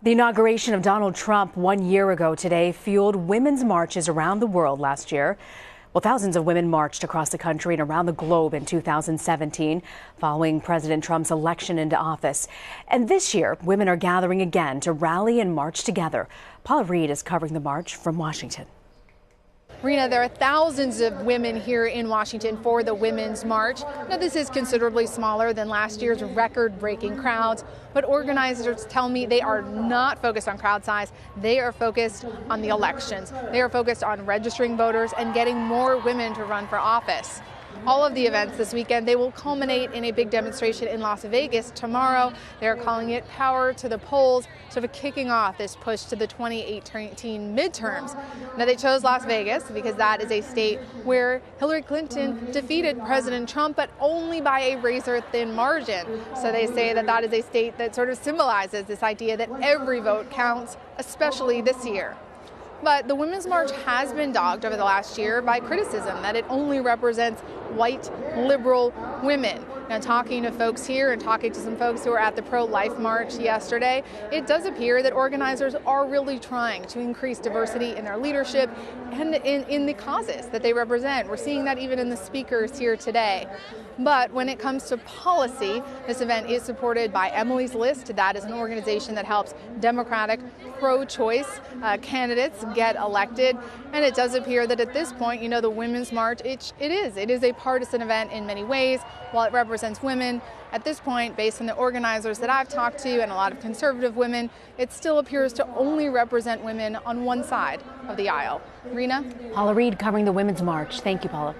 The inauguration of Donald Trump 1 year ago today fueled women's marches around the world last year. Well, thousands of women marched across the country and around the globe in 2017 following President Trump's election into office. And this year, women are gathering again to rally and march together. Paula Reid is covering the march from Washington. Rena, there are thousands of women here in Washington for the Women's March. Now, this is considerably smaller than last year's record-breaking crowds, but organizers tell me they are not focused on crowd size. They are focused on the elections. They are focused on registering voters and getting more women to run for office. All of the events this weekend, they will culminate in a big demonstration in Las Vegas tomorrow. They're calling it Power to the Polls, sort of kicking off this push to the 2018 midterms. Now, they chose Las Vegas because that is a state where Hillary Clinton defeated President Trump, but only by a razor-thin margin. So they say that that is a state that sort of symbolizes this idea that every vote counts, especially this year. But the Women's March has been dogged over the last year by criticism that it only represents white, liberal women. Now, talking to folks here and talking to some folks who were at the pro-life march yesterday, it does appear that organizers are really trying to increase diversity in their leadership and in the causes that they represent. We're seeing that even in the speakers here today. But when it comes to policy, this event is supported by Emily's List. That is an organization that helps Democratic pro-choice candidates get elected. And it does appear that at this point, you know, the Women's March, it is a partisan event in many ways. While it represents women, at this point, based on the organizers that I've talked to and a lot of conservative women, it still appears to only represent women on one side of the aisle. Rena? Paula Reid covering the Women's March. Thank you, Paula.